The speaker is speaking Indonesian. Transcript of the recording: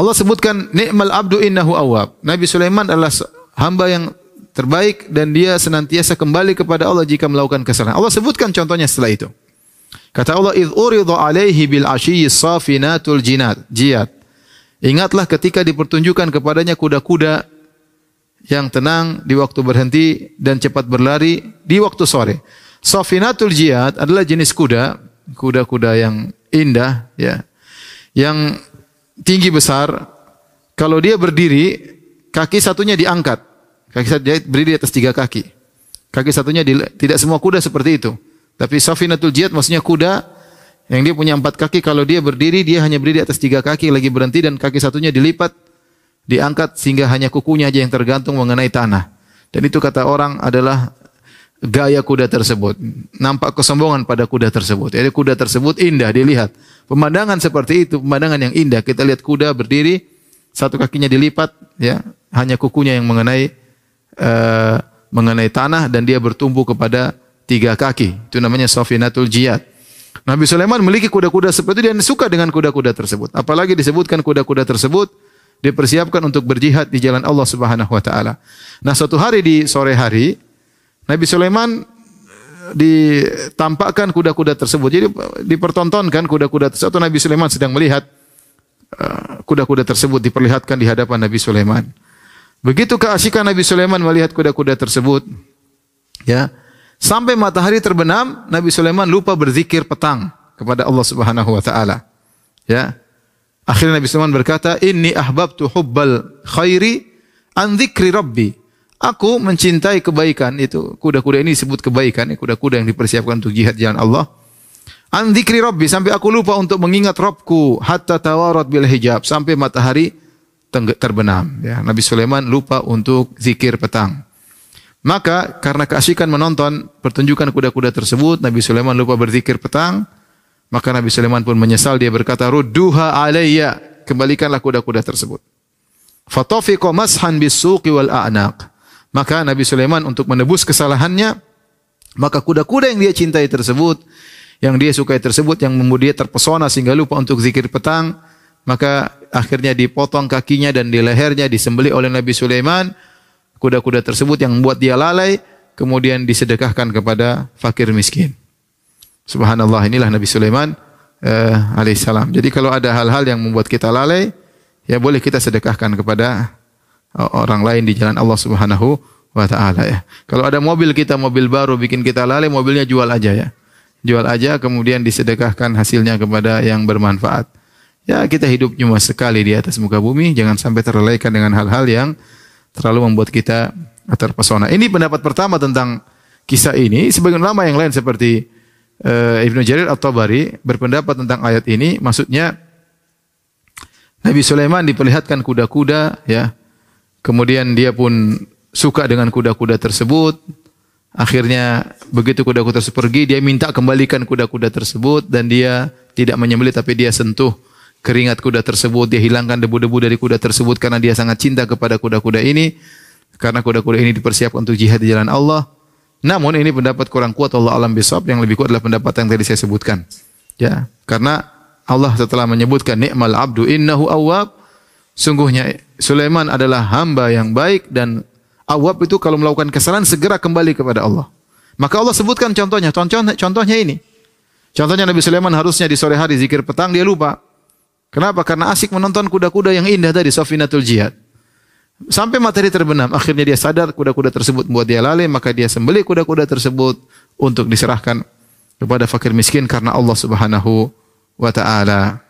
Allah sebutkan ni'mal abdu innahu awwab. Nabi Sulaiman adalah hamba yang terbaik dan dia senantiasa kembali kepada Allah jika melakukan kesalahan. Allah sebutkan contohnya setelah itu. Kata Allah, "Idz urida 'alaihi bil 'ashiyyi safinatul jiyad." Ingatlah ketika dipertunjukkan kepadanya kuda-kuda yang tenang di waktu berhenti dan cepat berlari di waktu sore. Safinatul jiyad adalah jenis kuda yang indah ya. Yang tinggi besar. Kalau dia berdiri, kaki satunya diangkat. Kaki satunya berdiri di atas 3 kaki. Kaki satunya tidak semua kuda seperti itu. Tapi safinatul jiyad maksudnya kuda yang dia punya 4 kaki, kalau dia berdiri, dia hanya berdiri di atas 3 kaki, lagi berhenti dan kaki satunya dilipat, diangkat sehingga hanya kukunya aja yang tergantung mengenai tanah. Dan itu kata orang adalah gaya kuda tersebut. Nampak kesombongan pada kuda tersebut. Jadi kuda tersebut indah dilihat. Pemandangan seperti itu, pemandangan yang indah. Kita lihat kuda berdiri, 1 kakinya dilipat, ya, hanya kukunya yang mengenai tanah dan dia bertumbuh kepada 3 kaki. Itu namanya safinatul jiyad. Nabi Sulaiman memiliki kuda-kuda seperti itu dan suka dengan kuda-kuda tersebut. Apalagi disebutkan kuda-kuda tersebut dipersiapkan untuk berjihad di jalan Allah Subhanahu wa taala. Nah, suatu hari di sore hari Nabi Sulaiman ditampakkan kuda-kuda tersebut. Jadi dipertontonkan kuda-kuda tersebut. Nabi Sulaiman sedang melihat kuda-kuda tersebut diperlihatkan di hadapan Nabi Sulaiman. Begitu keasikan Nabi Sulaiman melihat kuda-kuda tersebut, ya. Sampai matahari terbenam, Nabi Sulaiman lupa berzikir petang kepada Allah Subhanahu wa taala. Ya. Akhirnya Nabi Sulaiman berkata, "Inni ahbabtu hubbal khairi an dzikri rabbi." Aku mencintai kebaikan, itu kuda-kuda ini disebut kebaikan, kuda-kuda yang dipersiapkan untuk jihad jalan Allah. An dzikri rabbi, sampai aku lupa untuk mengingat Rabbku, hatta tawarat bil hijab, sampai matahari terbenam. Ya, Nabi Sulaiman lupa untuk zikir petang. Maka karena keasikan menonton pertunjukan kuda-kuda tersebut, Nabi Sulaiman lupa berzikir petang. Maka Nabi Sulaiman pun menyesal, dia berkata, "Rudduha alayya," kembalikanlah kuda-kuda tersebut. Fatafiqa mashan bis-suqi wal a'naq. Maka Nabi Sulaiman untuk menebus kesalahannya, maka kuda-kuda yang dia cintai tersebut, yang dia sukai tersebut, yang membuat dia terpesona sehingga lupa untuk zikir petang, maka akhirnya dipotong kakinya dan di lehernya disembelih oleh Nabi Sulaiman. Kuda-kuda tersebut yang membuat dia lalai, kemudian disedekahkan kepada fakir miskin. Subhanallah, inilah Nabi Sulaiman alaihissalam. Jadi kalau ada hal-hal yang membuat kita lalai, ya boleh kita sedekahkan kepada orang lain di jalan Allah Subhanahu wa taala ya. Kalau ada mobil kita, mobil baru bikin kita lalai, mobilnya jual aja ya. Jual aja kemudian disedekahkan hasilnya kepada yang bermanfaat. Ya, kita hidup cuma sekali di atas muka bumi, jangan sampai terlelaikan dengan hal-hal yang terlalu membuat kita terpesona. Ini pendapat pertama tentang kisah ini. Sebagian ulama yang lain seperti Ibnu Jarir At-Tabari berpendapat tentang ayat ini, maksudnya Nabi Sulaiman diperlihatkan kuda-kuda ya. Kemudian dia pun suka dengan kuda-kuda tersebut. Akhirnya begitu kuda-kuda tersebut pergi, dia minta kembalikan kuda-kuda tersebut dan dia tidak menyembelih tapi dia sentuh keringat kuda tersebut, dia hilangkan debu-debu dari kuda tersebut karena dia sangat cinta kepada kuda-kuda ini. Karena kuda-kuda ini dipersiapkan untuk jihad di jalan Allah. Namun ini pendapat kurang kuat, Allah alam bisawab, yang lebih kuat adalah pendapat yang tadi saya sebutkan. Ya, karena Allah setelah menyebutkan ni'mal abdu innahu awwab, sungguhnya Sulaiman adalah hamba yang baik dan awwab itu kalau melakukan kesalahan segera kembali kepada Allah. Maka Allah sebutkan contohnya ini. Contohnya Nabi Sulaiman harusnya di sore hari zikir petang, dia lupa. Kenapa? Karena asik menonton kuda-kuda yang indah tadi, safinatul jihad. Sampai matahari terbenam, akhirnya dia sadar kuda-kuda tersebut membuat dia lalai, maka dia sembelih kuda-kuda tersebut untuk diserahkan kepada fakir miskin karena Allah Subhanahu wa taala.